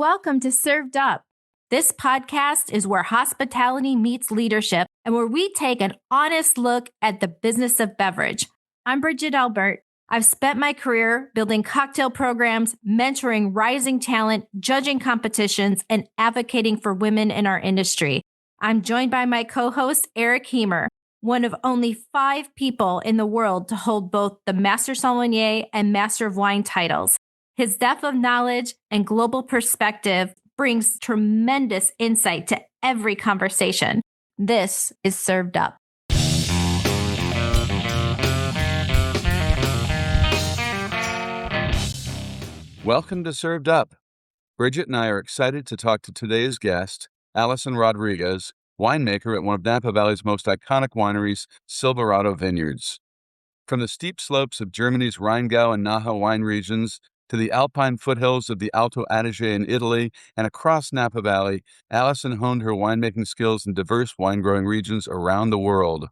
welcome to Served Up. This podcast is where hospitality meets leadership and where we take an honest look at the business of beverage. I'm Bridget Albert. I've spent my career building cocktail programs, mentoring rising talent, judging competitions, and advocating for women in our industry. I'm joined by my co-host, Eric Heemer, one of only 5 people in the world to hold both the Master Sommelier and Master of Wine titles. His depth of knowledge and global perspective brings tremendous insight to every conversation. This is Served Up. Welcome to Served Up. Bridget and I are excited to talk to today's guest, Alison Rodriguez, winemaker at one of Napa Valley's most iconic wineries, Silverado Vineyards. From the steep slopes of Germany's Rheingau and Nahe wine regions to the alpine foothills of the Alto Adige in Italy and across Napa Valley, Alison honed her winemaking skills in diverse wine-growing regions around the world.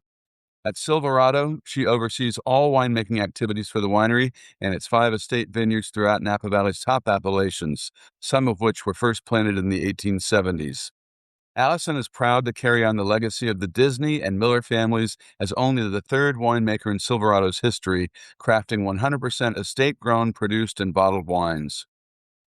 At Silverado, she oversees all winemaking activities for the winery and its 5 estate vineyards throughout Napa Valley's top appellations, some of which were first planted in the 1870s. Alison is proud to carry on the legacy of the Disney and Miller families as only the 3rd winemaker in Silverado's history, crafting 100% estate-grown, produced, and bottled wines.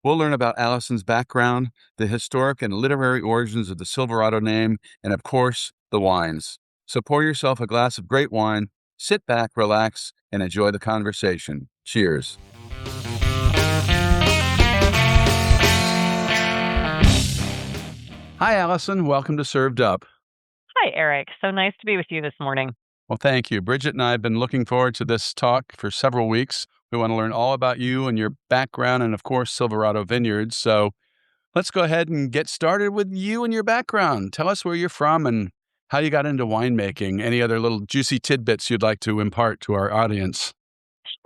We'll learn about Alison's background, the historic and literary origins of the Silverado name, and of course, the wines. So pour yourself a glass of great wine, sit back, relax, and enjoy the conversation. Cheers. Hi, Alison. Welcome to Served Up. Hi, Eric. So nice to be with you this morning. Well, thank you. Bridget and I have been looking forward to this talk for several weeks. We want to learn all about you and your background and, of course, Silverado Vineyards. So let's go ahead and get started with you and your background. Tell us where you're from and how you got into winemaking. Any other little juicy tidbits you'd like to impart to our audience?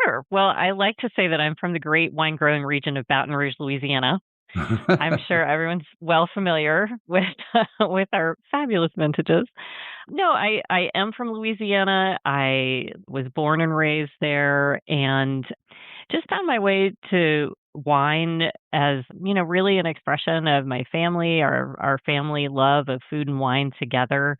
Sure. Well, I like to say that I'm from the great wine-growing region of Baton Rouge, Louisiana. I'm sure everyone's well familiar with with our fabulous vintages. No, I am from Louisiana. I was born and raised there and just found my way to wine as, really an expression of my family, our family love of food and wine together.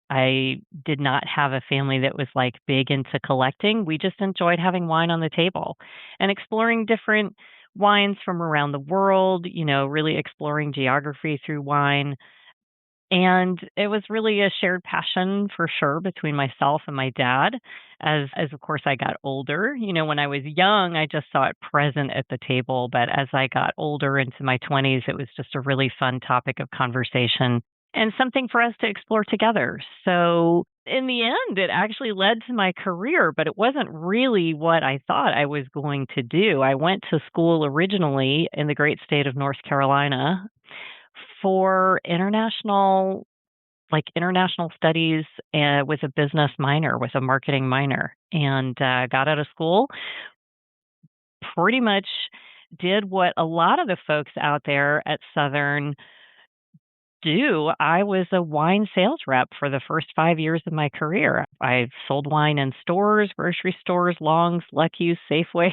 I did not have a family that was like big into collecting. We just enjoyed having wine on the table and exploring different wines from around the world, really exploring geography through wine. And it was really a shared passion for sure between myself and my dad. As of course I got older, when I was young, I just saw it present at the table. But as I got older into my 20s, it was just a really fun topic of conversation and something for us to explore together. So in the end, it actually led to my career, but it wasn't really what I thought I was going to do. I went to school originally in the great state of North Carolina for international studies with a business minor, with a marketing minor, and got out of school. Pretty much did what a lot of the folks out there at Southern do. I was a wine sales rep for the first 5 years of my career. I sold wine in stores, grocery stores, Longs, Lucky's, Safeways,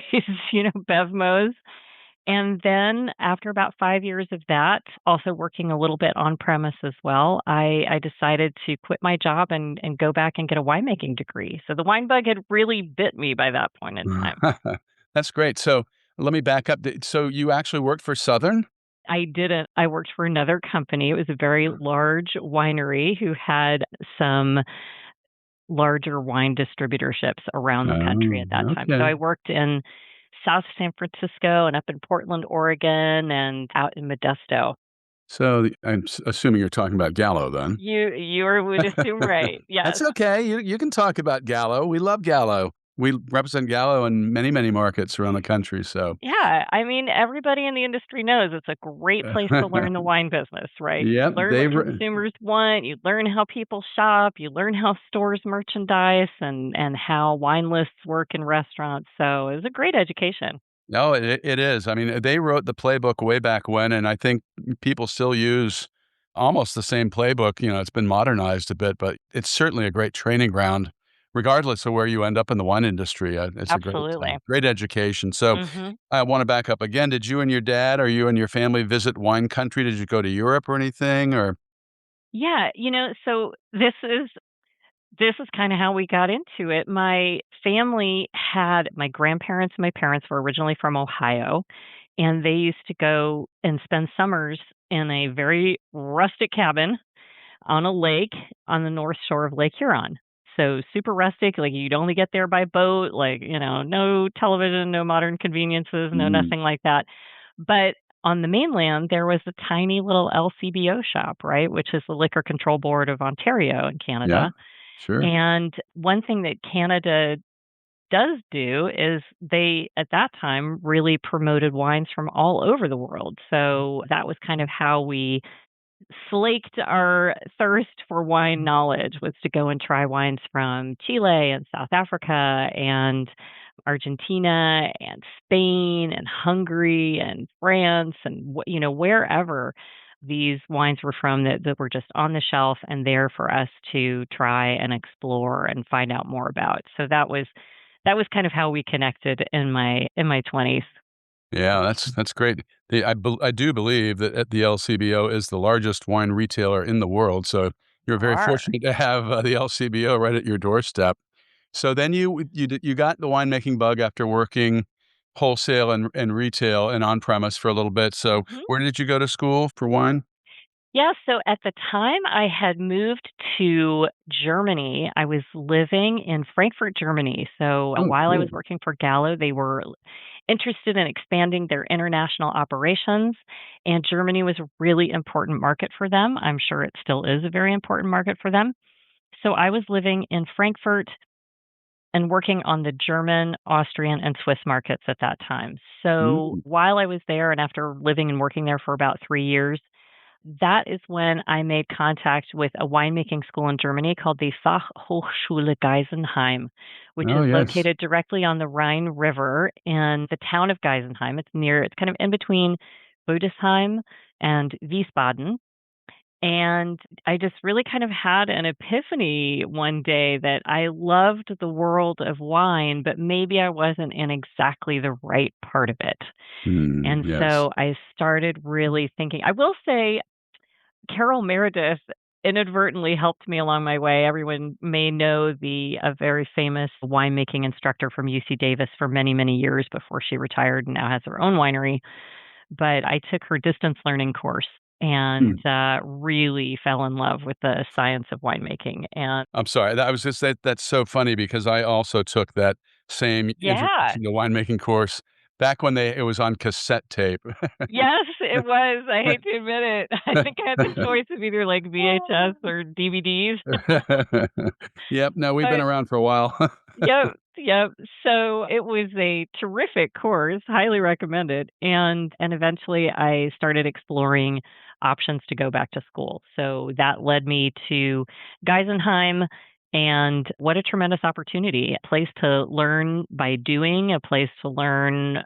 Bevmos. And then after about 5 years of that, also working a little bit on premise as well, I decided to quit my job and go back and get a winemaking degree. So the wine bug had really bit me by that point in time. That's great. So let me back up. So you actually worked for Southern? I didn't. I worked for another company. It was a very large winery who had some larger wine distributorships around the country at that time. So I worked in South San Francisco and up in Portland, Oregon, and out in Modesto. So I'm assuming you're talking about Gallo then. You would assume right. Yes. That's okay. You can talk about Gallo. We love Gallo. We represent Gallo in many, many markets around the country. So yeah, everybody in the industry knows it's a great place to learn the wine business, right? Yep, You learn what consumers want. You learn how people shop. You learn how stores merchandise and how wine lists work in restaurants. So it was a great education. No, it is. I mean, they wrote the playbook way back when, and I think people still use almost the same playbook. It's been modernized a bit, but it's certainly a great training ground regardless of where you end up in the wine industry. It's a Absolutely. great education. So Hmm. I want to back up again. Did you and your dad, or you and your family visit wine country? Did you go to Europe or anything? Or Yeah, so this is kind of how we got into it. My family had my grandparents and my parents were originally from Ohio, and they used to go and spend summers in a very rustic cabin on a lake on the north shore of Lake Huron. So super rustic, like you'd only get there by boat, like, no television, no modern conveniences, no Mm, nothing like that. But on the mainland, there was a tiny little LCBO shop, right, which is the Liquor Control Board of Ontario in yeah, Canada. sure. And one thing that Canada does do is they, at that time, really promoted wines from all over the world. So that was kind of how we slaked our thirst for wine knowledge, was to go and try wines from Chile and South Africa and Argentina and Spain and Hungary and France and wherever these wines were from that were just on the shelf and there for us to try and explore and find out more about. So that was kind of how we connected in my 20s. Yeah, that's great. I do believe that the LCBO is the largest wine retailer in the world. So you're very Are. fortunate to have the LCBO right at your doorstep. So then you got the winemaking bug after working wholesale and retail and on premise for a little bit. So where did you go to school for wine? Yeah, so at the time I had moved to Germany. I was living in Frankfurt, Germany. So Oh, while I was cool. working for Gallo, they were interested in expanding their international operations, and Germany was a really important market for them. I'm sure it still is a very important market for them. So I was living in Frankfurt and working on the German, Austrian, and Swiss markets at that time. So Mm. while I was there and after living and working there for about 3 years, that is when I made contact with a winemaking school in Germany called the Fachhochschule Geisenheim, which Oh, is yes. located directly on the Rhine River in the town of Geisenheim. It's kind of in between Rüdesheim and Wiesbaden. And I just really kind of had an epiphany one day that I loved the world of wine, but maybe I wasn't in exactly the right part of it. Mm, And yes. so I started really thinking. I will say Carol Meredith inadvertently helped me along my way. Everyone may know a very famous winemaking instructor from UC Davis for many, many years before she retired and now has her own winery. But I took her distance learning course and Hmm. really fell in love with the science of winemaking. And I'm sorry. I was just that's so funny because I also took that same yeah, introduction to winemaking course back when it was on cassette tape. yes, it was. I hate to admit it. I think I had the choice of either like VHS or DVDs. Yep, no, we've been But around for a while. yep, yep. So it was a terrific course, highly recommended. And eventually I started exploring options to go back to school. So that led me to Geisenheim, and what a tremendous opportunity. A place to learn by doing, a place to learn,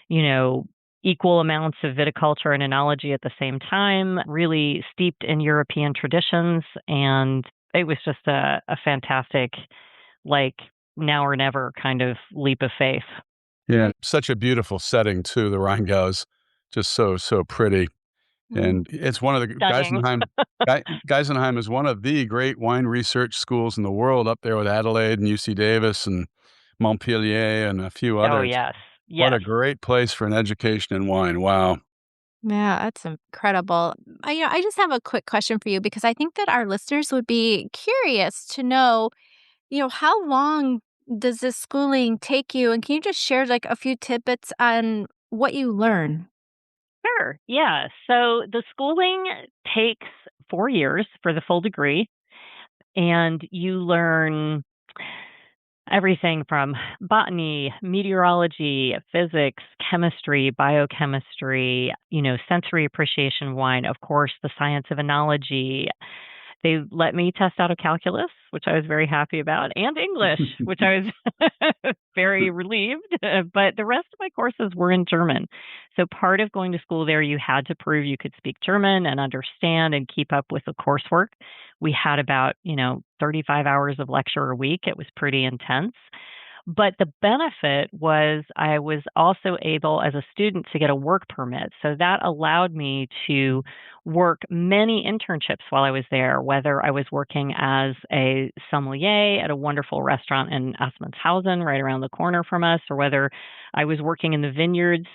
you know, equal amounts of viticulture and enology at the same time, really steeped in European traditions. And it was just a fantastic, like, now or never kind of leap of faith. Yeah, such a beautiful setting too, the Rheingaus, just so pretty, Mm. and it's one of the Stunning. Geisenheim is one of the great wine research schools in the world, up there with Adelaide and UC Davis and Montpellier and a few Oh, others. yes. What a Yes. great place for an education in wine, wow. Yeah, that's incredible. I just have a quick question for you because I think that our listeners would be curious to know, how long does this schooling take you? And can you just share like a few tidbits on what you learn? Sure. Yeah. So the schooling takes 4 years for the full degree, and you learn everything from botany, meteorology, physics, chemistry, biochemistry, sensory appreciation of wine, of course, the science of enology, They let me test out of calculus, which I was very happy about, and English, which I was very relieved. But the rest of my courses were in German. So part of going to school there, you had to prove you could speak German and understand and keep up with the coursework. We had about, 35 hours of lecture a week. It was pretty intense. But the benefit was I was also able as a student to get a work permit. So that allowed me to work many internships while I was there, whether I was working as a sommelier at a wonderful restaurant in Assmanshausen, right around the corner from us, or whether I was working in the vineyards,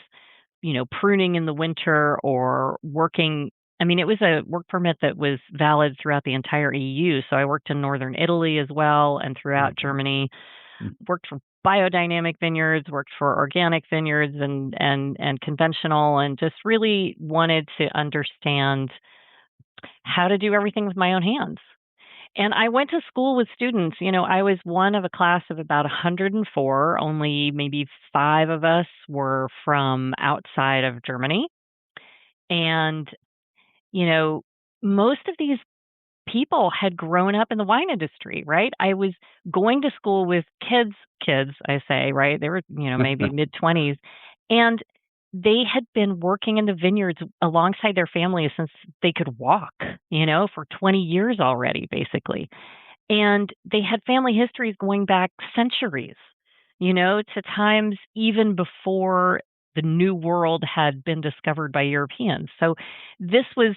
pruning in the winter or working. I mean, it was a work permit that was valid throughout the entire EU. So I worked in northern Italy as well and throughout Germany. Worked for biodynamic vineyards, worked for organic vineyards and conventional, and just really wanted to understand how to do everything with my own hands. And I went to school with students. I was one of a class of about 104. Only maybe 5 of us were from outside of Germany. And, most of these people had grown up in the wine industry, right? I was going to school with kids, I say, right? They were, maybe mid-20s. And they had been working in the vineyards alongside their families since they could walk, for 20 years already, basically. And they had family histories going back centuries, to times even before the New World had been discovered by Europeans. So this was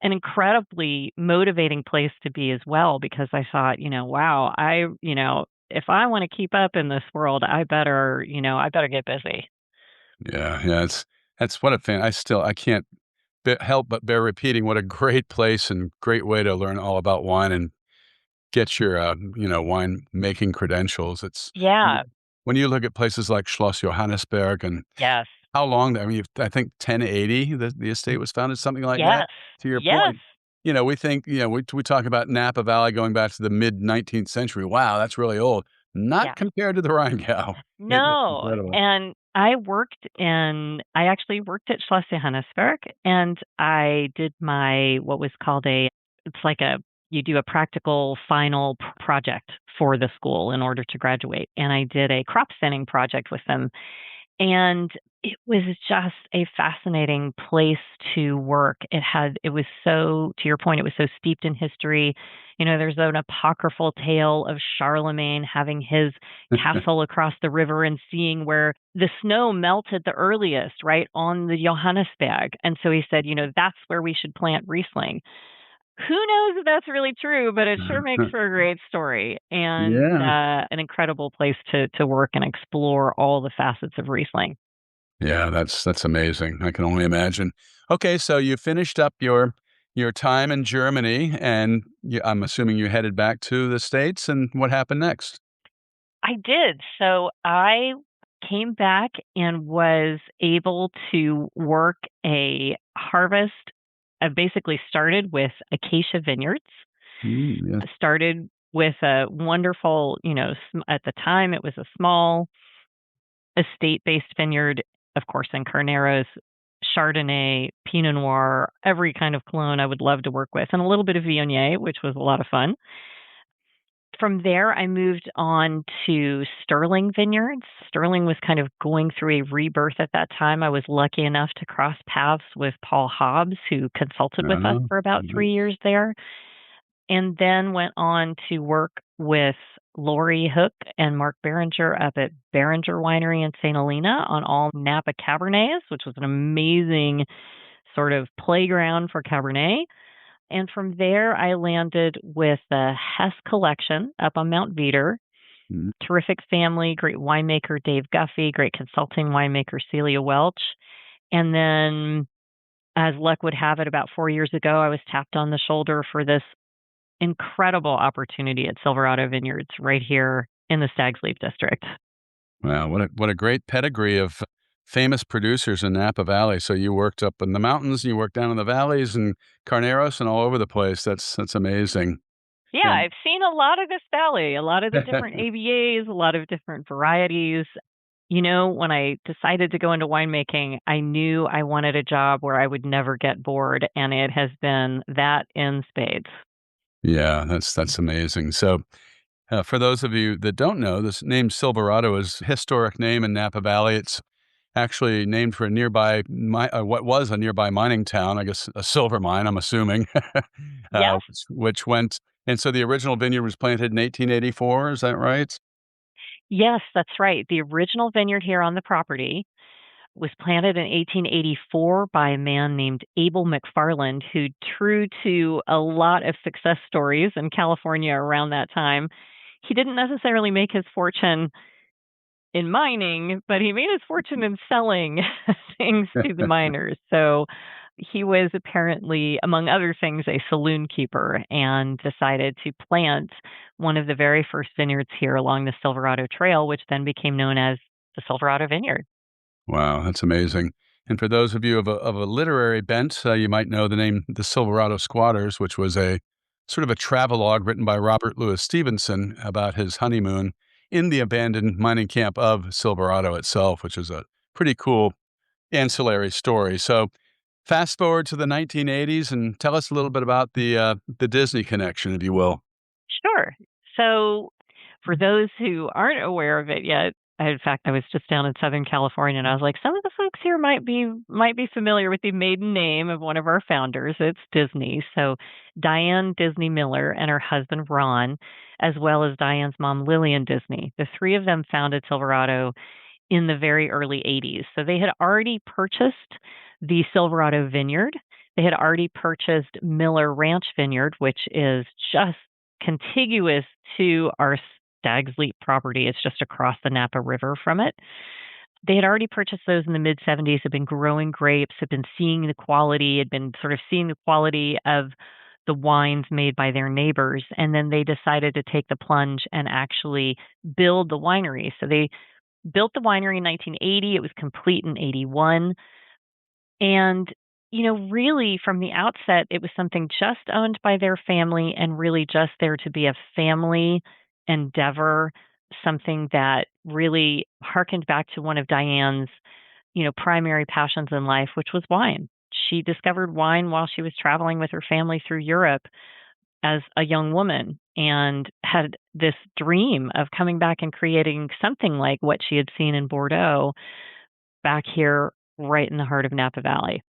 an incredibly motivating place to be as well, because I thought, wow, if I want to keep up in this world, I better get busy. Yeah. That's what a fan. I can't help but bear repeating what a great place and great way to learn all about wine and get your, wine making credentials. Yeah. When you look at places like Schloss Johannesberg and Yes. how long, I mean, I think 1080, the estate was founded, something like that. Yes. To your Yes. point, we think, we talk about Napa Valley going back to the mid-19th century. Wow, that's really old. Not Yeah. compared to the Rheingau. It's No. incredible. And I actually worked at Schloss Johannesberg, and I did what was called it's like you do a practical final project for the school in order to graduate. And I did a crop thinning project with them. And it was just a fascinating place to work. It was so, to your point, it was so steeped in history. There's an apocryphal tale of Charlemagne having his castle across the river and seeing where the snow melted the earliest, right, on the Johannesberg. And so he said, that's where we should plant Riesling. Who knows if that's really true, but it sure makes for a great story and Yeah. an incredible place to work and explore all the facets of Riesling. Yeah, that's amazing. I can only imagine. Okay, so you finished up your time in Germany, and I'm assuming you headed back to the States, and what happened next? I did. So I came back and was able to work a harvest. I basically started with Acacia Vineyards. Yes. Started with a wonderful, at the time it was a small estate-based vineyard, of course, in Carneros, Chardonnay, Pinot Noir, every kind of clone I would love to work with, and a little bit of Viognier, which was a lot of fun. From there, I moved on to Sterling Vineyards. Sterling was kind of going through a rebirth at that time. I was lucky enough to cross paths with Paul Hobbs, who consulted with us for about Mhm. 3 years there, and then went on to work with Lori Hook and Mark Behringer up at Behringer Winery in St. Helena on all Napa Cabernets, which was an amazing sort of playground for Cabernet. And from there, I landed with the Hess Collection up on Mount Veeder. Mhm. Terrific family, great winemaker Dave Guffey, great consulting winemaker Celia Welch. And then, as luck would have it, about 4 years ago, I was tapped on the shoulder for this incredible opportunity at Silverado Vineyards right here in the Stags Leap District. Wow, what a great pedigree of famous producers in Napa Valley. So you worked up in the mountains, and you worked down in the valleys and Carneros and all over the place. That's amazing. Yeah, And I've seen a lot of this valley, a lot of the different AVAs, a lot of different varieties. When I decided to go into winemaking, I knew I wanted a job where I would never get bored, and it has been that in spades. Yeah, that's amazing. So, for those of you that don't know, this name Silverado is a historic name in Napa Valley. It's actually named for a nearby what was a nearby mining town, I guess a silver mine, I'm assuming, Yes. which went and so the original vineyard was planted in 1884, is that right? Yes, that's right. The original vineyard here on the property was planted in 1884 by a man named Abel McFarland, who, true to a lot of success stories in California around that time, he didn't necessarily make his fortune in mining, but he made his fortune in selling things to the miners. So he was apparently, among other things, a saloon keeper and decided to plant one of the very first vineyards here along the Silverado Trail, which then became known as the Silverado Vineyard. Wow, that's amazing. And for those of you of a literary bent, you might know the name The Silverado Squatters, which was a sort of a travelogue written by Robert Louis Stevenson about his honeymoon in the abandoned mining camp of Silverado itself, which is a pretty cool ancillary story. So, fast forward to the 1980s and tell us a little bit about the Disney connection, if you will. Sure. So, for those who aren't aware of it yet, in fact, I was just down in Southern California, and I was like, some of the folks here might be familiar with the maiden name of one of our founders. It's Disney. So, Diane Disney Miller and her husband Ron, as well as Diane's mom Lillian Disney. The three of them founded Silverado in the very early 80s. So they had already purchased the Silverado Vineyard. They had already purchased Miller Ranch Vineyard, which is just contiguous to our Stag's Leap property. It's just across the Napa River from it. They had already purchased those in the mid 70s, had been growing grapes, had been seeing the quality, had been sort of seeing the quality of the wines made by their neighbors. And then they decided to take the plunge and actually build the winery. So they built the winery in 1980. It was complete in 81. And, really from the outset, it was something just owned by their family and really just there to be a family endeavor, something that really harkened back to one of Diane's, primary passions in life, which was wine. She discovered wine while she was traveling with her family through Europe as a young woman and had this dream of coming back and creating something like what she had seen in Bordeaux back here right in the heart of Napa Valley.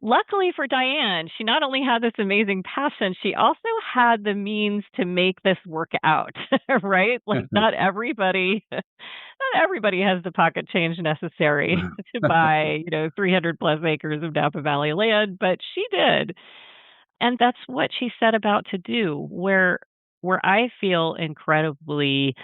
Luckily for Diane, she not only had this amazing passion, she also had the means to make this work out, right? Like not everybody has the pocket change necessary to buy, 300 plus acres of Napa Valley land, but she did. And that's what she set about to do. Where I feel incredibly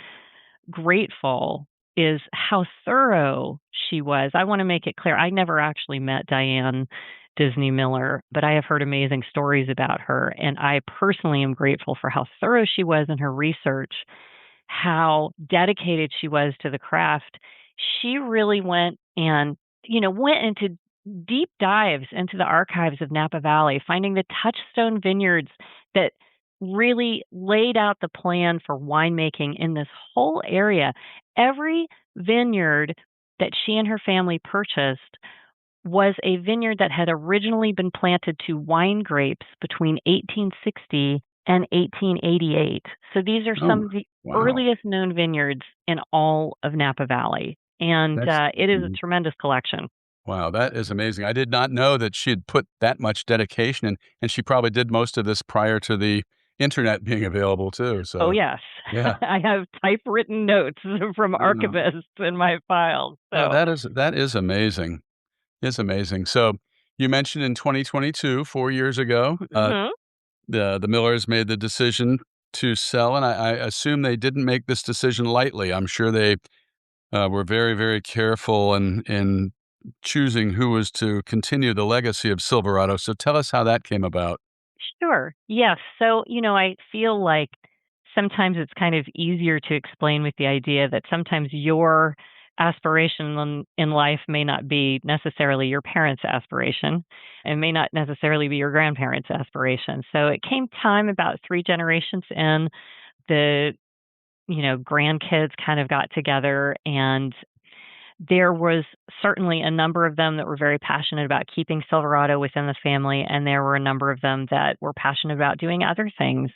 grateful is how thorough she was. I want to make it clear I never actually met Diane Disney Miller, but I have heard amazing stories about her. And I personally am grateful for how thorough she was in her research, how dedicated she was to the craft. She really went into deep dives into the archives of Napa Valley, finding the touchstone vineyards that really laid out the plan for winemaking in this whole area. Every vineyard that she and her family purchased was a vineyard that had originally been planted to wine grapes between 1860 and 1888. So these are some Oh, of the wow. earliest known vineyards in all of Napa Valley. And That's it is a tremendous collection. Wow, that is amazing. I did not know that she had put that much dedication in, and she probably did most of this prior to the internet being available too. Oh, So, yes. yeah. I have typewritten notes from Yeah. archivists in my files. Oh, So, that is amazing. It's amazing. So, you mentioned in 2022, 4 years ago, mhm. the Millers made the decision to sell, and I assume they didn't make this decision lightly. I'm sure they were very, very careful in choosing who was to continue the legacy of Silverado. So tell us how that came about. Sure. Yes. So, I feel like sometimes it's kind of easier to explain with the idea that sometimes your aspiration in life may not be necessarily your parents' aspiration and may not necessarily be your grandparents' aspiration. So it came time about three generations in, the, grandkids kind of got together and There was certainly a number of them that were very passionate about keeping Silverado within the family, and there were a number of them that were passionate about doing other things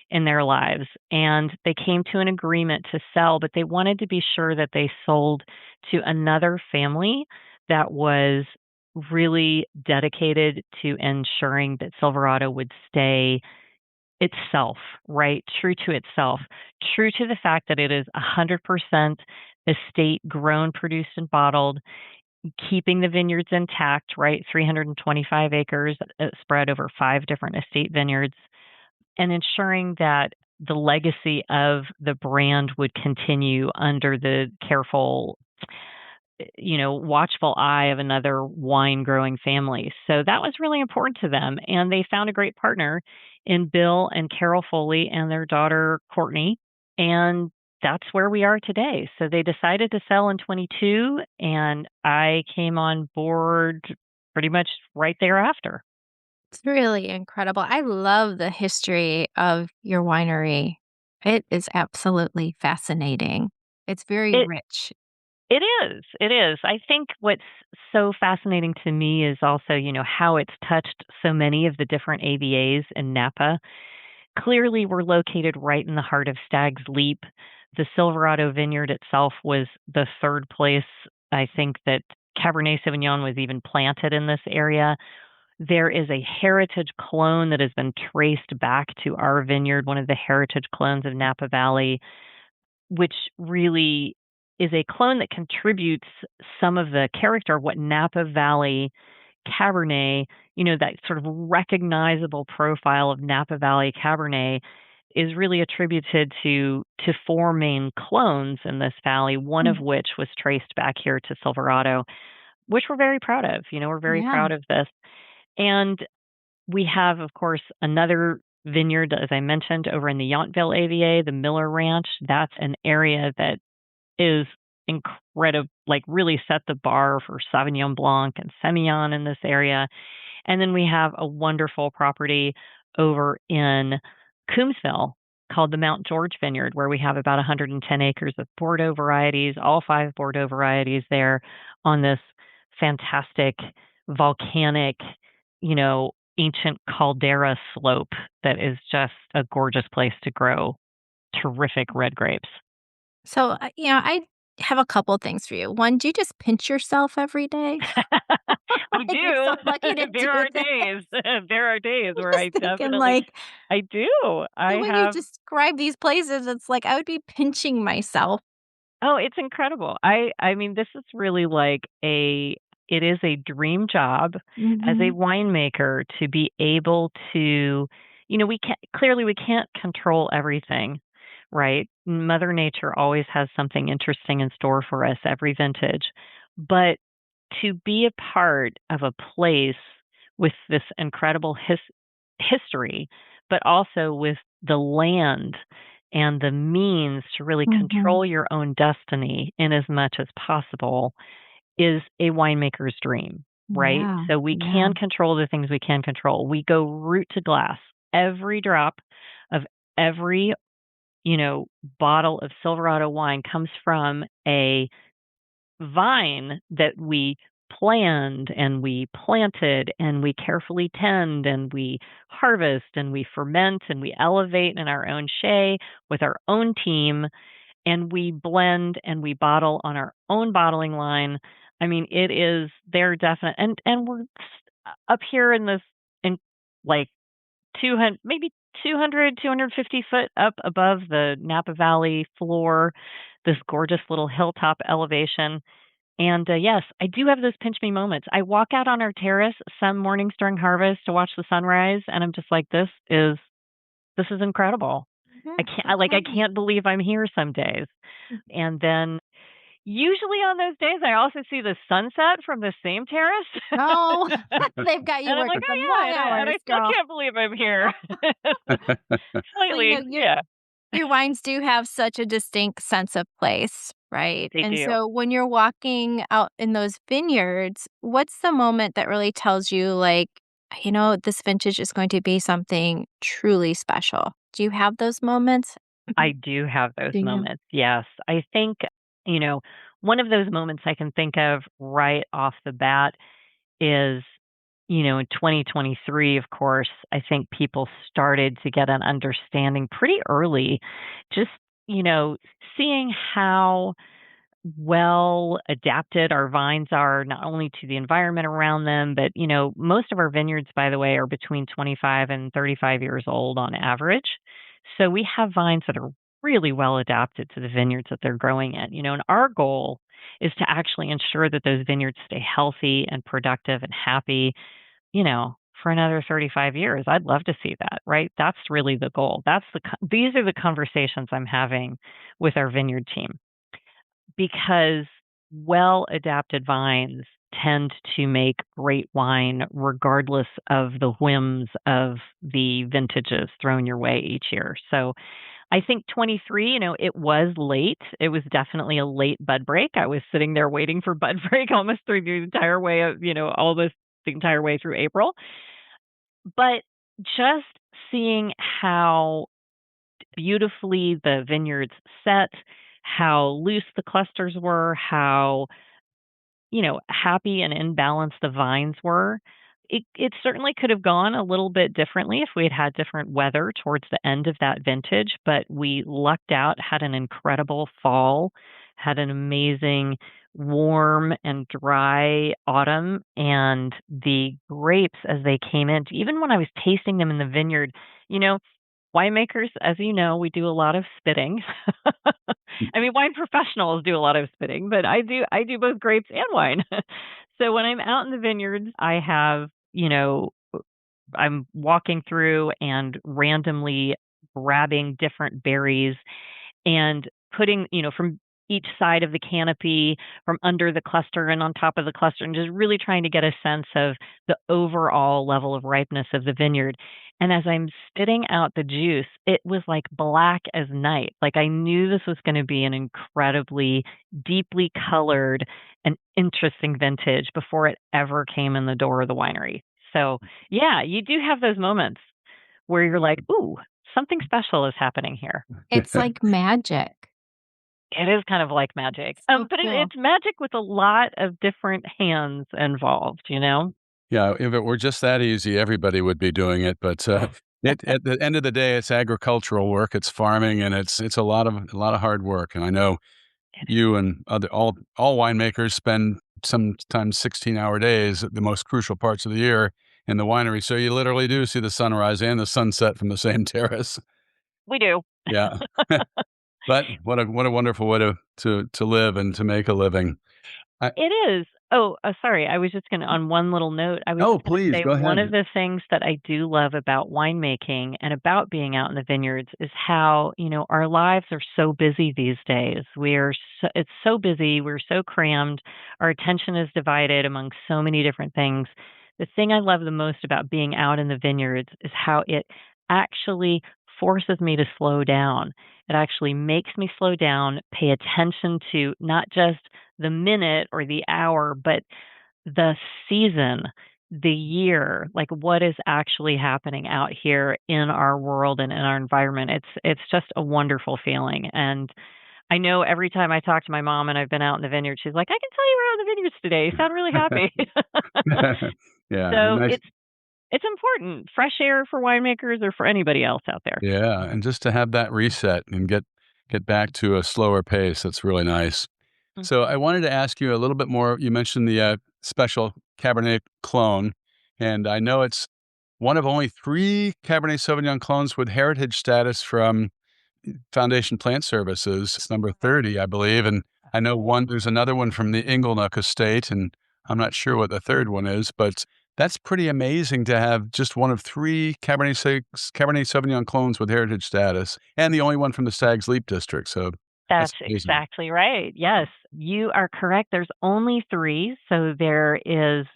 in their lives. And they came to an agreement to sell, but they wanted to be sure that they sold to another family that was really dedicated to ensuring that Silverado would stay itself, right? True to itself, true to the fact that it is 100% estate grown, produced, and bottled, keeping the vineyards intact, right? 325 acres spread over 5 different estate vineyards, and ensuring that the legacy of the brand would continue under the careful, watchful eye of another wine growing family. So that was really important to them. And they found a great partner in Bill and Carol Foley and their daughter, Courtney. And that's where we are today. So they decided to sell in 22, and I came on board pretty much right thereafter. It's really incredible. I love the history of your winery. It is absolutely fascinating. It's very It rich. it is. It is. I think what's so fascinating to me is also, how it's touched so many of the different AVAs in Napa. Clearly, we're located right in the heart of Stag's Leap. The Silverado Vineyard itself was the third place, I think, that Cabernet Sauvignon was even planted in this area. There is a heritage clone that has been traced back to our vineyard, one of the heritage clones of Napa Valley, which really is a clone that contributes some of the character of what Napa Valley Cabernet, that sort of recognizable profile of Napa Valley Cabernet is really attributed to 4 main clones in this valley, one of Mm. which was traced back here to Silverado, which we're very proud of. We're very Yeah. proud of this. And we have, of course, another vineyard, as I mentioned, over in the Yountville AVA, the Miller Ranch. That's an area that is incredible, like really set the bar for Sauvignon Blanc and Semillon in this area. And then we have a wonderful property over in Coombsville called the Mount George Vineyard, where we have about 110 acres of Bordeaux varieties, all 5 Bordeaux varieties there on this fantastic volcanic, ancient caldera slope that is just a gorgeous place to grow terrific red grapes. So, I have a couple things for you. One, do you just pinch yourself every day? I You're so lucky do. to There do are that. days. There are days I'm where just I thinking, definitely like, I do. the I way you have describe these places, it's like I would be pinching myself. Oh, it's incredible. I mean, this is really like it is a dream job as a Mhm. winemaker to be able to, we can't control everything, right? Mother Nature always has something interesting in store for us every vintage. But to be a part of a place with this incredible history, but also with the land and the means to really Mhm. control your own destiny in as much as possible is a winemaker's dream, right? Yeah, So we yeah. can control the things we can control. We go root to glass. Every drop of every, you know, bottle of Silverado wine comes from a vine that we planned and we planted and we carefully tend and we harvest and we ferment and we elevate in our own shay with our own team, and we blend and we bottle on our own bottling line. I mean, it is they're definite, and we're up here in this in like 200, maybe 200, 250 foot up above the Napa Valley floor, this gorgeous little hilltop elevation. And yes, I do have those pinch me moments. I walk out on our terrace some mornings during harvest to watch the sunrise, and I'm just like, this is incredible. Yeah, I okay. can't believe I'm here some days. And then usually on those days, I also see the sunset from the same terrace. Oh, they've got you And I'm like, working some oh long yeah, and I hours, still girl. can't believe I'm here. Well, Slightly, yeah, your wines do have such a distinct sense of place, right? they And do. so when you're walking out in those vineyards, what's the moment that really tells you, like, this vintage is going to be something truly special? Do you have those moments? I do have those Do you? moments. Yes. I think, you know, one of those moments I can think of right off the bat is, in 2023, of course, I think people started to get an understanding pretty early, just, seeing how well adapted our vines are, not only to the environment around them, but, most of our vineyards, by the way, are between 25 and 35 years old on average. So we have vines that are really well adapted to the vineyards that they're growing in, and our goal is to actually ensure that those vineyards stay healthy and productive and happy, for another 35 years. I'd love to see that, right? That's really the goal. These are the conversations I'm having with our vineyard team, because well-adapted vines tend to make great wine regardless of the whims of the vintages thrown your way each year. So I think 23, it was late. It was definitely a late bud break. I was sitting there waiting for bud break almost through the entire way of, the entire way through April. But just seeing how beautifully the vineyards set, how loose the clusters were, how, happy and in balance the vines were. It certainly could have gone a little bit differently if we had had different weather towards the end of that vintage, but we lucked out, had an incredible fall, had an amazing warm and dry autumn, and the grapes as they came in, even when I was tasting them in the vineyard, winemakers, as you know, we do a lot of spitting. I mean, wine professionals do a lot of spitting, but I do both grapes and wine. So when I'm out in the vineyards, I have, I'm walking through and randomly grabbing different berries and putting, from each side of the canopy, from under the cluster and on top of the cluster, and just really trying to get a sense of the overall level of ripeness of the vineyard. And as I'm spitting out the juice, it was like black as night. Like I knew this was going to be an incredibly deeply colored and interesting vintage before it ever came in the door of the winery. So yeah, you do have those moments where you're like, ooh, something special is happening here. It's like magic. It is kind of like magic. So But cool. it's magic with a lot of different hands involved, Yeah, if it were just that easy, everybody would be doing it. But at the end of the day, it's agricultural work, it's farming, and it's a lot of hard work. And I know you and all winemakers spend sometimes 16-hour days at the most crucial parts of the year in the winery. So you literally do see the sunrise and the sunset from the same terrace. We do. Yeah. But what a wonderful way to live and to make a living. It is. Oh, sorry. I was just going to, on one little note, I was Oh, just going to please say go one ahead. of the things that I do love about winemaking and about being out in the vineyards is how, our lives are so busy these days. It's so busy. We're so crammed. Our attention is divided among so many different things. The thing I love the most about being out in the vineyards is how it actually forces me to slow down. It actually makes me slow down, pay attention to not just the minute or the hour, but the season, the year, like what is actually happening out here in our world and in our environment. It's just a wonderful feeling. And I know every time I talk to my mom and I've been out in the vineyard, she's like, I can tell you were out in the vineyards today. You sound really happy. Yeah, So nice. it's important. Fresh air for winemakers or for anybody else out there. Yeah, and just to have that reset and get back to a slower pace, that's really nice. So I wanted to ask you a little bit more. You mentioned the special Cabernet clone, and I know it's one of only 3 Cabernet Sauvignon clones with heritage status from Foundation Plant Services. It's number 30, I believe, and I know there's another one from the Inglenook Estate, and I'm not sure what the third one is, but that's pretty amazing to have just one of 3 Cabernet Sauvignon clones with heritage status, and the only one from the Stag's Leap District. So That's that's amazing. exactly right. Yes, you are correct. There's only 3. So there is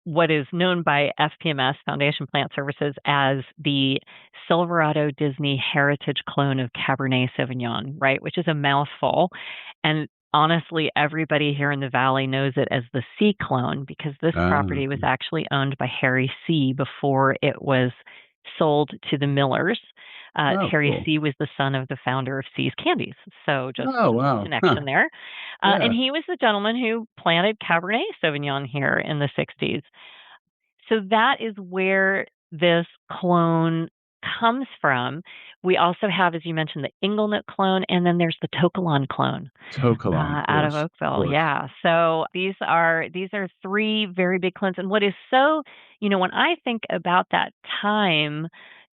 what is known by FPMS, Foundation Plant Services, as the Silverado Disney Heritage Clone of Cabernet Sauvignon, right? Which is a mouthful. And honestly, everybody here in the Valley knows it as the C clone because this property was actually owned by Harry C before it was sold to the Millers. Oh, Terry cool. C. was the son of the founder of C's Candies. So just Oh, wow. Huh. connection there. Yeah. And he was the gentleman who planted Cabernet Sauvignon here in the 60s. So that is where this clone comes from. We also have, as you mentioned, the Inglenut clone, and then there's the Tokalon clone Tokalon, of out of course. Of Oakville. course. Yeah. So these are three very big clones. And what is so, when I think about that time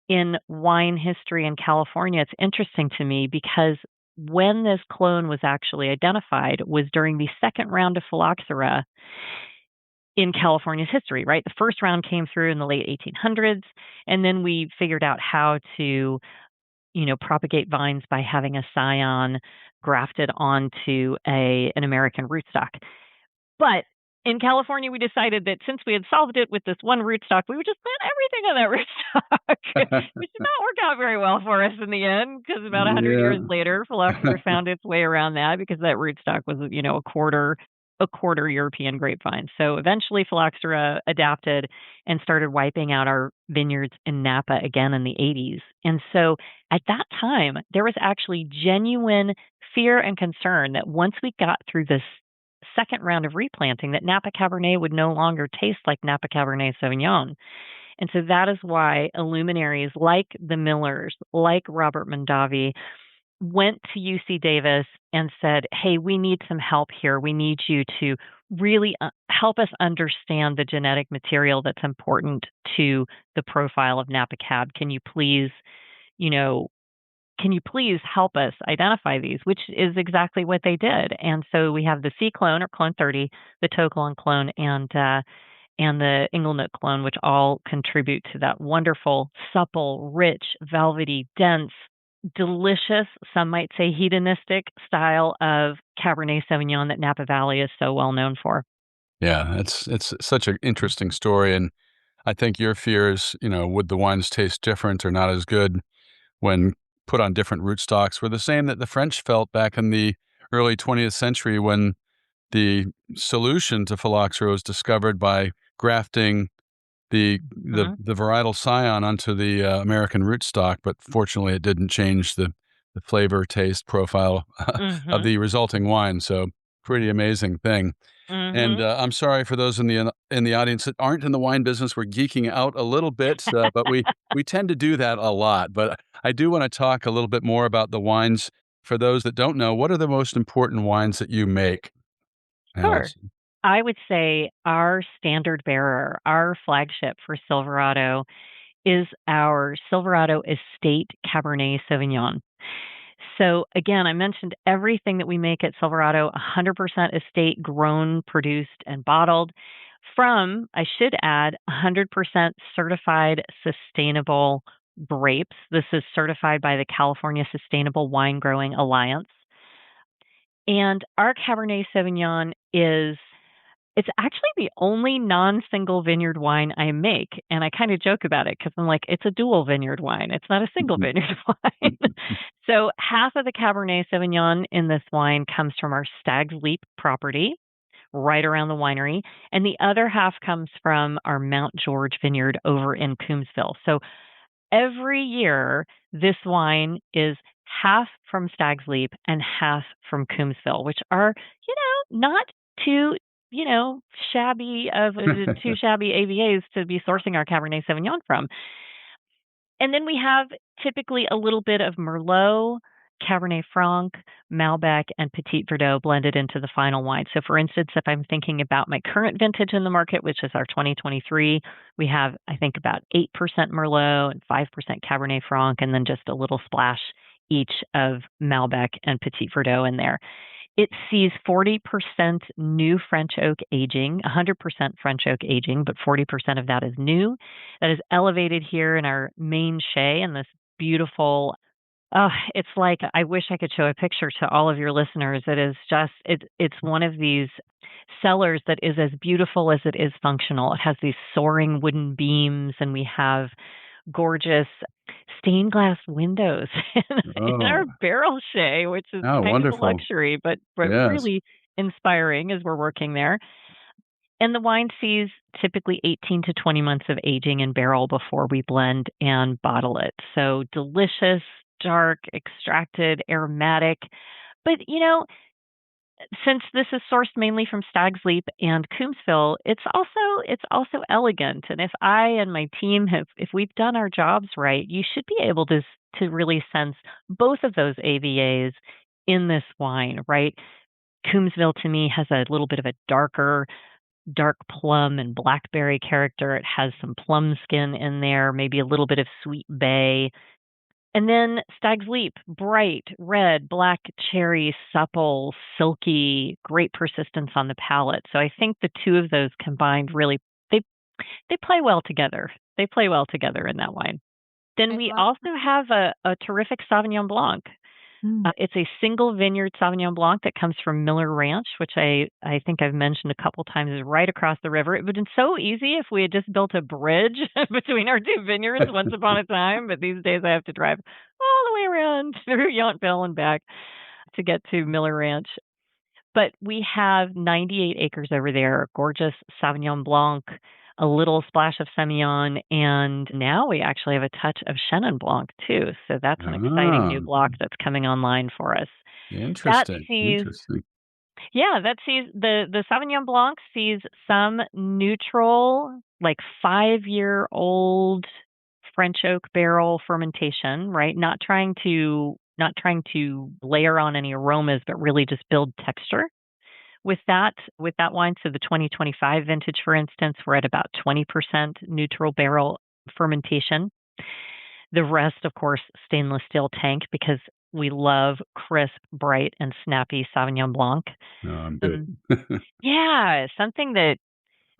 in wine history in California, it's interesting to me because when this clone was actually identified was during the second round of phylloxera in California's history, right? The first round came through in the late 1800s, and then we figured out how to, propagate vines by having a scion grafted onto an American rootstock. But in California, we decided that since we had solved it with this one rootstock, we would just plant everything on that rootstock, which did not work out very well for us in the end, because about 100 years Yeah. later, phylloxera found its way around that because that rootstock was, a quarter European grapevine. So eventually phylloxera adapted and started wiping out our vineyards in Napa again in the 80s. And so at that time, there was actually genuine fear and concern that once we got through this second round of replanting, that Napa Cabernet would no longer taste like Napa Cabernet Sauvignon. And so that is why luminaries like the Millers, like Robert Mondavi, went to UC Davis and said, hey, we need some help here. We need you to really help us understand the genetic material that's important to the profile of Napa Cab. You know, can you please help us identify these, which is exactly what they did. And so we have the C clone, or clone 30, the Tokalon clone, and the Inglenut clone, which all contribute to that wonderful, supple, rich, velvety, dense, delicious, some might say hedonistic style of Cabernet Sauvignon that Napa Valley is so well known for. Yeah, it's such an interesting story, and I think your fears, would the wines taste different or not as good when put on different rootstocks, were the same that the French felt back in the early 20th century when the solution to phylloxera was discovered by grafting Hmm. the varietal scion onto the American rootstock, but fortunately it didn't change the flavor taste profile of Hmm. the resulting wine. So pretty amazing thing. And Hmm. I'm sorry for those in the audience that aren't in the wine business. We're geeking out a little bit, but we tend to do that a lot. But I do want to talk a little bit more about the wines. For those that don't know, what are the most important wines that you make, Sure. Allison? I would say our standard bearer, our flagship for Silverado, is our Silverado Estate Cabernet Sauvignon. So again, I mentioned everything that we make at Silverado, 100% estate grown, produced, and bottled from, I should add, 100% certified sustainable grapes. This is certified by the California Sustainable Wine Growing Alliance. And our Cabernet Sauvignon it's actually the only non-single vineyard wine I make. And I kind of joke about it because I'm like, it's a dual vineyard wine. It's not a single vineyard wine. So half of the Cabernet Sauvignon in this wine comes from our Stag's Leap property right around the winery. And the other half comes from our Mount George vineyard over in Coombsville. So every year, this wine is half from Stag's Leap and half from Coombsville, which are, not too, shabby of too shabby AVAs to be sourcing our Cabernet Sauvignon from. And then we have typically a little bit of Merlot, Cabernet Franc, Malbec, and Petit Verdot blended into the final wine. So, for instance, if I'm thinking about my current vintage in the market, which is our 2023, we have, I think, about 8% Merlot and 5% Cabernet Franc, and then just a little splash each of Malbec and Petit Verdot in there. It sees 40% new French oak aging, 100% French oak aging, but 40% of that is new. That is elevated here in our main chai in this beautiful. Oh, it's like I wish I could show a picture to all of your listeners. It is just it's one of these cellars that is as beautiful as it is functional. It has these soaring wooden beams, and we have gorgeous stained glass windows in our Oh, barrel chai, which is oh, kind of a wonderful. luxury, but Yes. really inspiring as we're working there. And the wine sees typically 18 to 20 months of aging in barrel before we blend and bottle it. So delicious, dark, extracted, aromatic. But, since this is sourced mainly from Stag's Leap and Coombsville, it's also elegant. And if I and my team if we've done our jobs right, you should be able to really sense both of those AVAs in this wine, right? Coombsville to me has a little bit of a dark plum and blackberry character. It has some plum skin in there, maybe a little bit of sweet bay. And then Stag's Leap, bright, red, black cherry, supple, silky, great persistence on the palate. So I think the two of those combined really they they play well together. They play well together in that wine. Then I we love also have a terrific Sauvignon Blanc. Mm. It's a single vineyard Sauvignon Blanc that comes from Miller Ranch, which I think I've mentioned a couple times is right across the river. It would have been so easy if we had just built a bridge between our two vineyards once upon a time, but these days I have to drive all the way around through Yountville and back to get to Miller Ranch. But we have 98 acres over there, gorgeous Sauvignon Blanc, a little splash of Semillon, and now we actually have a touch of Chenin Blanc too. So that's an exciting Ah, new block that's coming online for us. That interesting. sees, Interesting. yeah, that sees the Sauvignon Blanc sees some neutral, like 5-year-old French oak barrel fermentation, right? Not trying to layer on any aromas, but really just build texture with that wine. So the 2025 vintage, for instance, we're at about 20% neutral barrel fermentation. The rest, of course, stainless steel tank because we love crisp, bright, and snappy Sauvignon Blanc. No, I'm good. Um, yeah, something that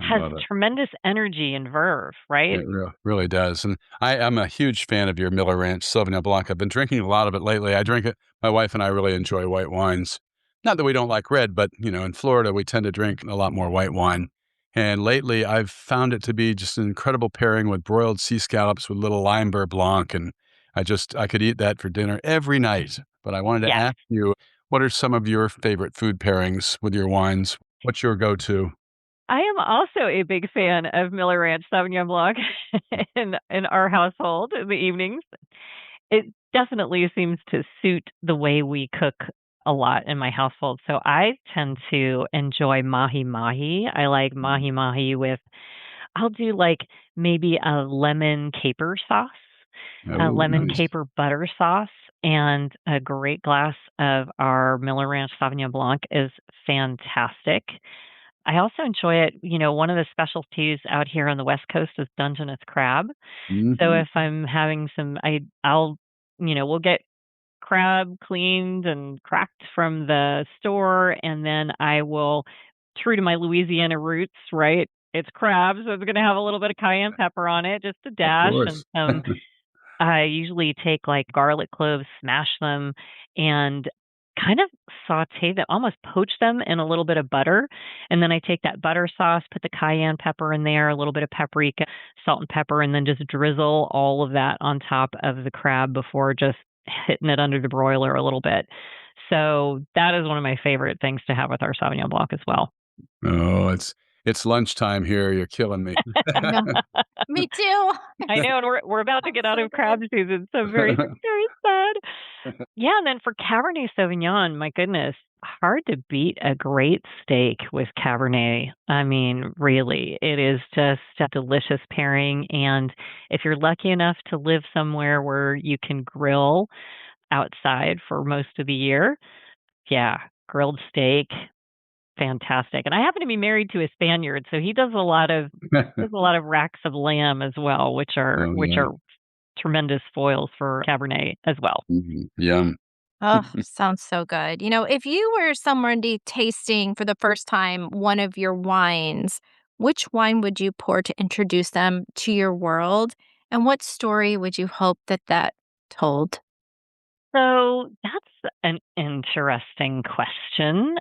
I has love it. tremendous energy and verve, right? It really does. And I'm a huge fan of your Miller Ranch Sauvignon Blanc. I've been drinking a lot of it lately. I drink it. My wife and I really enjoy white wines. Not that we don't like red, but in Florida, we tend to drink a lot more white wine. And lately, I've found it to be just an incredible pairing with broiled sea scallops with little lime beurre blanc. And I could eat that for dinner every night. But I wanted to Yes. ask you, what are some of your favorite food pairings with your wines? What's your go-to? I am also a big fan of Miller Ranch Sauvignon Blanc in our household in the evenings. It definitely seems to suit the way we cook a lot in my household. So I tend to enjoy mahi mahi. I like mahi mahi with, I'll do like maybe a lemon caper sauce, a Oh, lemon nice. caper butter sauce, and a great glass of our Miller Ranch Sauvignon Blanc is fantastic. I also enjoy it. One of the specialties out here on the West Coast is Dungeness crab. So Hmm. if I'm having we'll get crab cleaned and cracked from the store, and then I will, true to my Louisiana roots, right? It's crab, so it's going to have a little bit of cayenne pepper on it, just a Of dash, and course. some I usually take like garlic cloves, smash them, and kind of saute them, almost poach them in a little bit of butter. And then I take that butter sauce, put the cayenne pepper in there, a little bit of paprika, salt and pepper, and then just drizzle all of that on top of the crab before just hitting it under the broiler a little bit. So that is one of my favorite things to have with our Sauvignon Blanc as well. Oh, it's lunchtime here. You're killing me. I know. Me too. I know, and we're about to Sounds get out so of crab good. season, so very, very sad. Yeah, and then for Cabernet Sauvignon, my goodness, hard to beat a great steak with Cabernet. I mean, really, it is just a delicious pairing. And if you're lucky enough to live somewhere where you can grill outside for most of the year, yeah, grilled steak, fantastic. And I happen to be married to a Spaniard, so he does a lot of racks of lamb as well, which are Oh, which yeah. are tremendous foils for Cabernet as well. Mhm. Yum. Oh, sounds so good. If you were somebody tasting for the first time one of your wines, which wine would you pour to introduce them to your world? And what story would you hope that told? So that's an interesting question.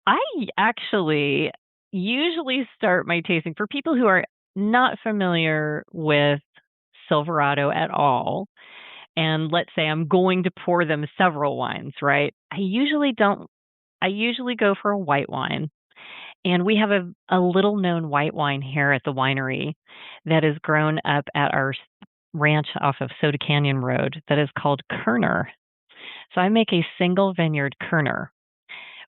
I actually usually start my tasting for people who are not familiar with Silverado at all. And let's say I'm going to pour them several wines, right? I usually go for a white wine. And we have a little known white wine here at the winery that is grown up at our ranch off of Soda Canyon Road that is called Kerner. So I make a single vineyard Kerner,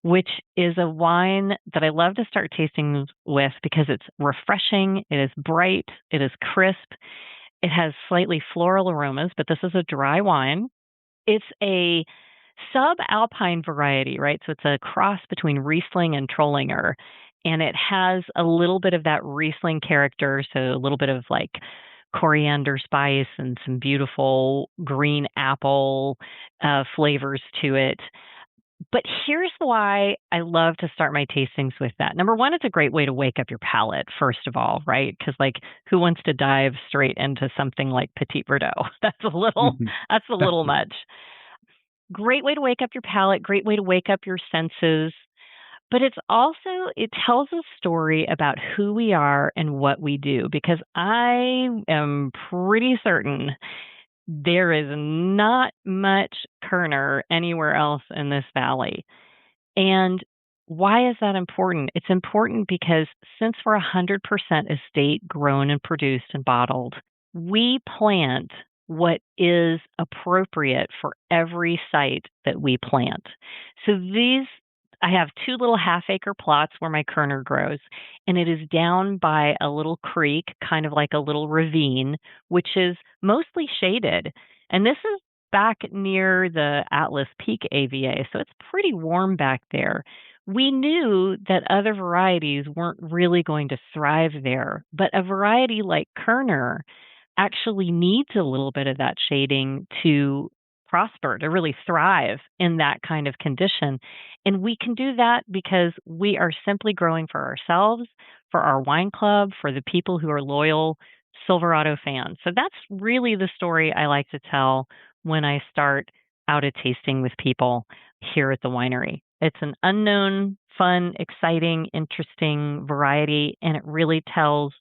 which is a wine that I love to start tasting with because it's refreshing, it is bright, it is crisp, it has slightly floral aromas, but this is a dry wine. It's a subalpine variety, right? So it's a cross between Riesling and Trollinger, and it has a little bit of that Riesling character, so a little bit of like coriander spice and some beautiful green apple flavors to it. But here's why I love to start my tastings with that. Number one, it's a great way to wake up your palate, first of all, right? Because like, who wants to dive straight into something like Petit Verdot? That's a little much. Great way to wake up your palate. Great way to wake up your senses. But it tells a story about who we are and what we do. Because I am pretty certain there is not much Kerner anywhere else in this valley. And why is that important? It's important because since we're 100% estate grown and produced and bottled, we plant what is appropriate for every site that we plant. So I have 2 little half-acre plots where my Kerner grows, and it is down by a little creek, kind of like a little ravine, which is mostly shaded. And this is back near the Atlas Peak AVA, so it's pretty warm back there. We knew that other varieties weren't really going to thrive there, but a variety like Kerner actually needs a little bit of that shading to prosper, to really thrive in that kind of condition. And we can do that because we are simply growing for ourselves, for our wine club, for the people who are loyal Silverado fans. So that's really the story I like to tell when I start out a tasting with people here at the winery. It's an unknown, fun, exciting, interesting variety, and it really tells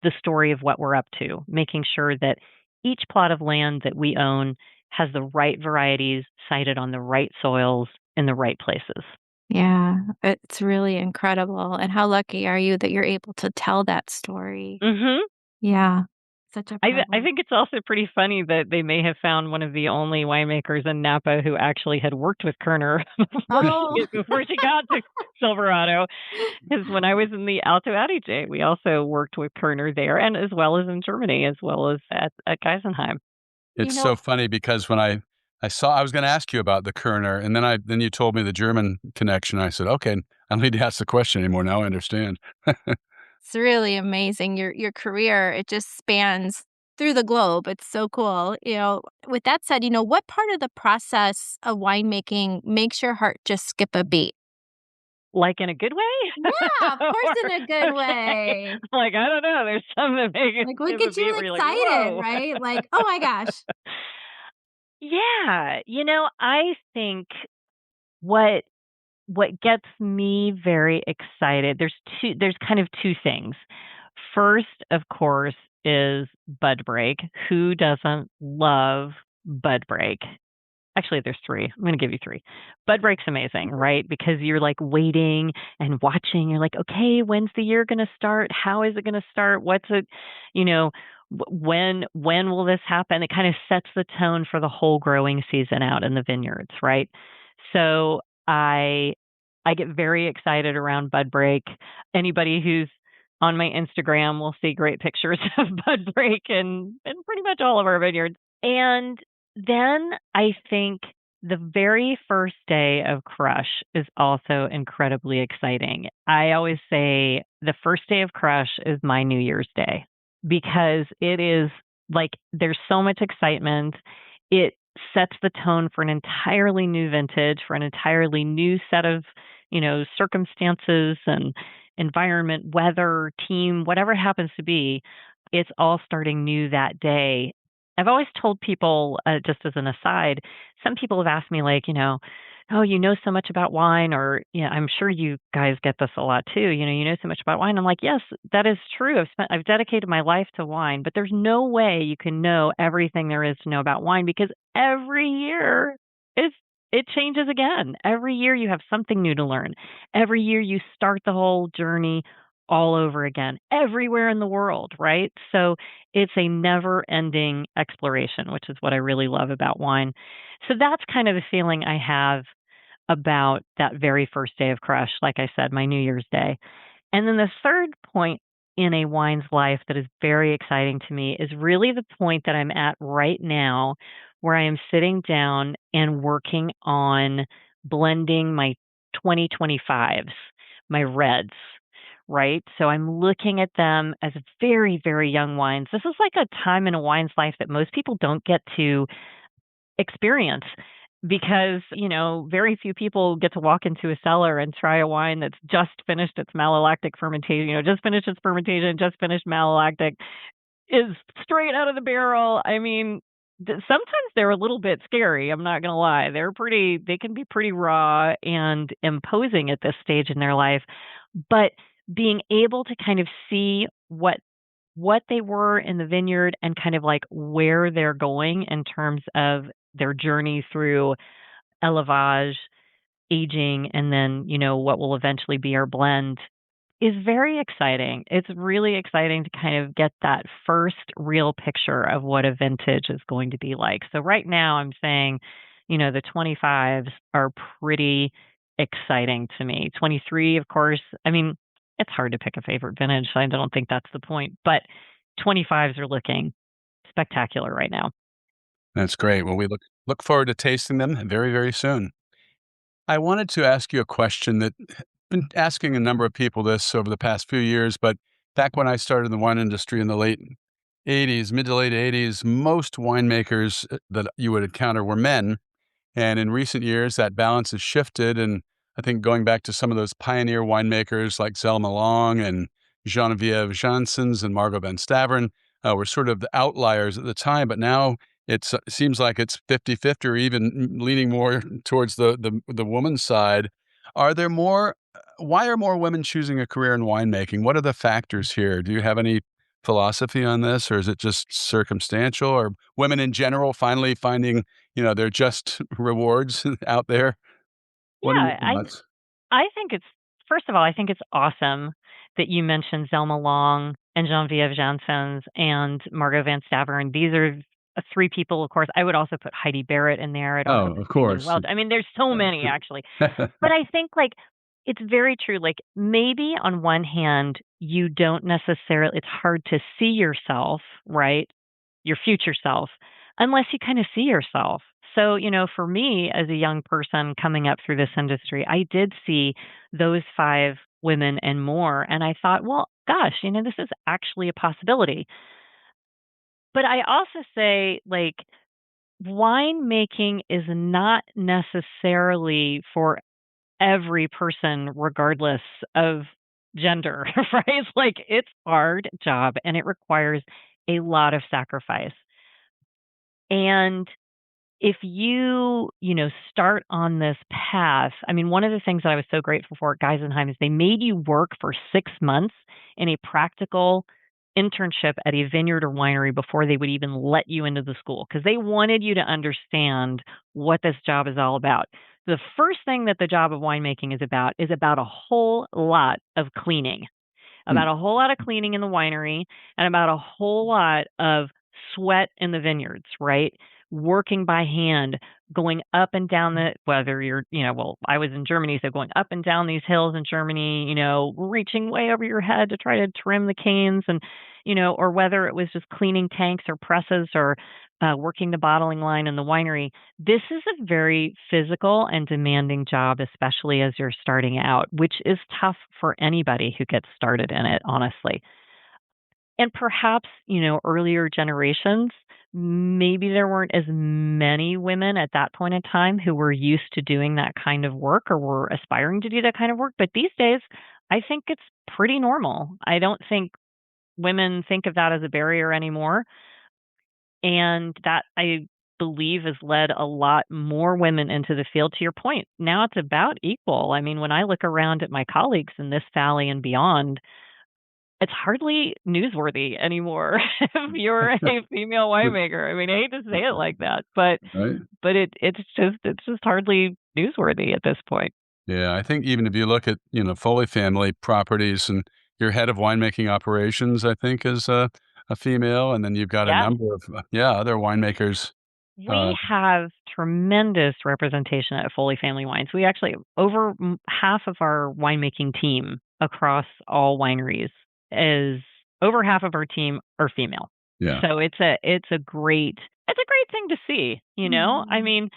the story of what we're up to, making sure that each plot of land that we own has the right varieties sited on the right soils in the right places. Yeah, it's really incredible. And how lucky are you that you're able to tell that story? Mm-hmm. Yeah, such a I privilege. think it's also pretty funny that they may have found one of the only winemakers in Napa who actually had worked with Kerner before she got to Silverado. Because when I was in the Alto Adige, we also worked with Kerner there, and as well as in Germany, as well as at Geisenheim. It's so funny because when I was going to ask you about the Kerner, and then you told me the German connection. I said, okay, I don't need to ask the question anymore. Now I understand. It's really amazing. Your career, it just spans through the globe. It's so cool. With that said, what part of the process of winemaking makes your heart just skip a beat? Like in a good way? Yeah, of course, in a good way. Like, I don't know. There's something that makes it Like, what skip a gets you beat where you're like, excited, whoa. right? Like, oh my gosh. Yeah. I think what gets me very excited, there's kind of 2 things. First, of course, is bud break. Who doesn't love bud break? Actually, there's 3. I'm going to give you 3. Bud break's amazing, right? Because you're like waiting and watching. You're like, okay, when's the year going to start? How is it going to start? What's it, when will this happen? It kind of sets the tone for the whole growing season out in the vineyards, right? So I get very excited around bud break. Anybody who's on my Instagram will see great pictures of bud break in pretty much all of our vineyards. And then I think the very first day of crush is also incredibly exciting. I always say the first day of crush is my New Year's Day because it is like there's so much excitement. It sets the tone for an entirely new vintage, for an entirely new set of, circumstances and environment, weather, team, whatever it happens to be. It's all starting new that day. I've always told people, just as an aside, some people have asked me, like, oh, you know so much about wine, or, I'm sure you guys get this a lot too. You know so much about wine. I'm like, yes, that is true. I've dedicated my life to wine, but there's no way you can know everything there is to know about wine because every year is it changes again. Every year you have something new to learn. Every year you start the whole journey all over again, everywhere in the world, right? So it's a never ending exploration, which is what I really love about wine. So that's kind of the feeling I have about that very first day of Crush, like I said, my New Year's Day. And then the third point in a wine's life that is very exciting to me is really the point that I'm at right now, where I am sitting down and working on blending my 2025s, my reds, right? So I'm looking at them as very, very young wines. This is like a time in a wine's life that most people don't get to experience because, very few people get to walk into a cellar and try a wine that's just finished its malolactic fermentation, just finished its fermentation, just finished malolactic, is straight out of the barrel. I mean, sometimes they're a little bit scary. I'm not going to lie. They can be pretty raw and imposing at this stage in their life. But being able to kind of see what they were in the vineyard and kind of like where they're going in terms of their journey through élevage, aging, and then, what will eventually be our blend is very exciting. It's really exciting to kind of get that first real picture of what a vintage is going to be like. So right now I'm saying, the 25s are pretty exciting to me. 23, of course, I mean, it's hard to pick a favorite vintage. So I don't think that's the point, but 25s are looking spectacular right now. That's great. Well, we look forward to tasting them very, very soon. I wanted to ask you a question that I've been asking a number of people this over the past few years, but back when I started in the wine industry in the late 80s, mid to late 80s, most winemakers that you would encounter were men. And in recent years, that balance has shifted. And I think going back to some of those pioneer winemakers like Zelma Long and Geneviève Janssens and Margot Van Staveren were sort of the outliers at the time. But now it seems like it's 50-50 or even leaning more towards the woman's side. Are there more? Why are more women choosing a career in winemaking? What are the factors here? Do you have any philosophy on this, or is it just circumstantial, or women in general finally finding they're just rewards out there? What are your Yeah, thoughts? I think it's first of all, I think it's awesome that you mentioned Zelma Long and Geneviève Janssens and Margot Van Staveren. These are three people, of course. I would also put Heidi Barrett in there. I'd also Oh, put of Damien course. Welch. I mean, there's so many actually. But I think like it's very true. Like maybe on one hand, you don't necessarily, it's hard to see yourself, right? Your future self, unless you kind of see yourself. So, for me as a young person coming up through this industry, I did see those five women and more. And I thought, well, gosh, this is actually a possibility. But I also say, like, winemaking is not necessarily for every person, regardless of gender, right? It's like it's a hard job and it requires a lot of sacrifice. And if you start on this path, I mean, one of the things that I was so grateful for at Geisenheim is they made you work for 6 months in a practical internship at a vineyard or winery before they would even let you into the school because they wanted you to understand what this job is all about. The first thing that the job of winemaking is about a whole lot of cleaning, about a whole lot of cleaning in the winery and about a whole lot of sweat in the vineyards, right? Working by hand, going up and down whether you're, well, I was in Germany, so going up and down these hills in Germany, reaching way over your head to try to trim the canes and, or whether it was just cleaning tanks or presses or working the bottling line in the winery. This is a very physical and demanding job, especially as you're starting out, which is tough for anybody who gets started in it, honestly. And perhaps, earlier generations, maybe there weren't as many women at that point in time who were used to doing that kind of work or were aspiring to do that kind of work. But these days, I think it's pretty normal. I don't think women think of that as a barrier anymore. And that I believe has led a lot more women into the field. To your point, now it's about equal. I mean, when I look around at my colleagues in this valley and beyond, it's hardly newsworthy anymore if you're a female winemaker. I mean, I hate to say it like that, but Right. it's just hardly newsworthy at this point. Yeah, I think even if you look at, Foley family properties and your head of winemaking operations, I think is a female, and then you've got a Yeah. number of other winemakers. We have tremendous representation at Foley Family Wines. We actually, half of our winemaking team across all wineries is over half of our team are female. Yeah. So it's a great thing to see, I mean,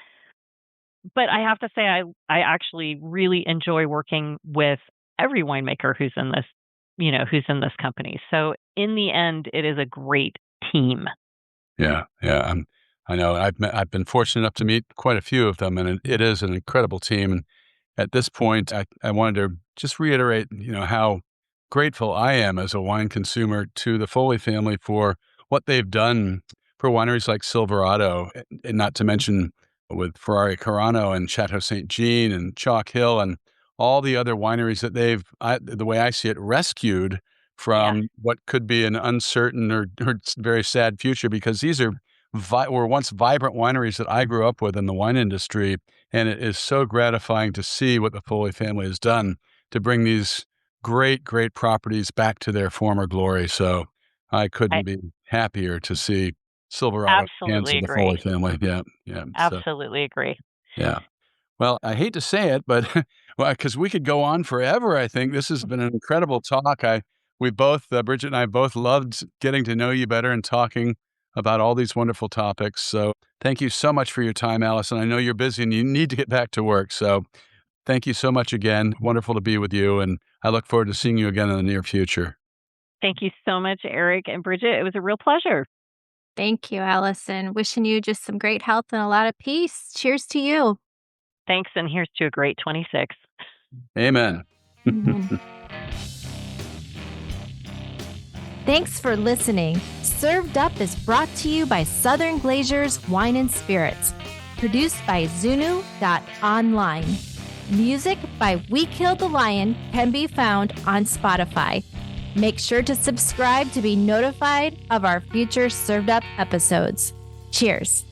but I have to say I actually really enjoy working with every winemaker who's in this company. So in the end, it is a great team. Yeah, yeah. I know. I've been fortunate enough to meet quite a few of them, and it is an incredible team. And at this point, I wanted to just reiterate, how grateful I am as a wine consumer to the Foley family for what they've done for wineries like Silverado, and not to mention with Ferrari Carano and Chateau St. Jean and Chalk Hill and all the other wineries that the way I see it, rescued Yeah. from what could be an uncertain or very sad future, because these were once vibrant wineries that I grew up with in the wine industry. And it is so gratifying to see what the Foley family has done to bring these great, great properties back to their former glory. So I couldn't I be happier to see Silverado in the hands absolutely of the agree. Foley family. Yeah, yeah. So, Absolutely agree. yeah. Well, I hate to say it, but well, because we could go on forever. I think this has been an incredible talk. We both, Bridget and I both loved getting to know you better and talking about all these wonderful topics. So thank you so much for your time, Alison. I know you're busy and you need to get back to work. So thank you so much again. Wonderful to be with you. And I look forward to seeing you again in the near future. Thank you so much, Eric and Bridget. It was a real pleasure. Thank you, Allison. Wishing you just some great health and a lot of peace. Cheers to you. Thanks, and here's to a great 26. Amen. Amen. Thanks for listening. Served Up is brought to you by Southern Glazers Wine and Spirits. Produced by Zunu.online. Music by We Killed the Lion can be found on Spotify. Make sure to subscribe to be notified of our future Served Up episodes. Cheers.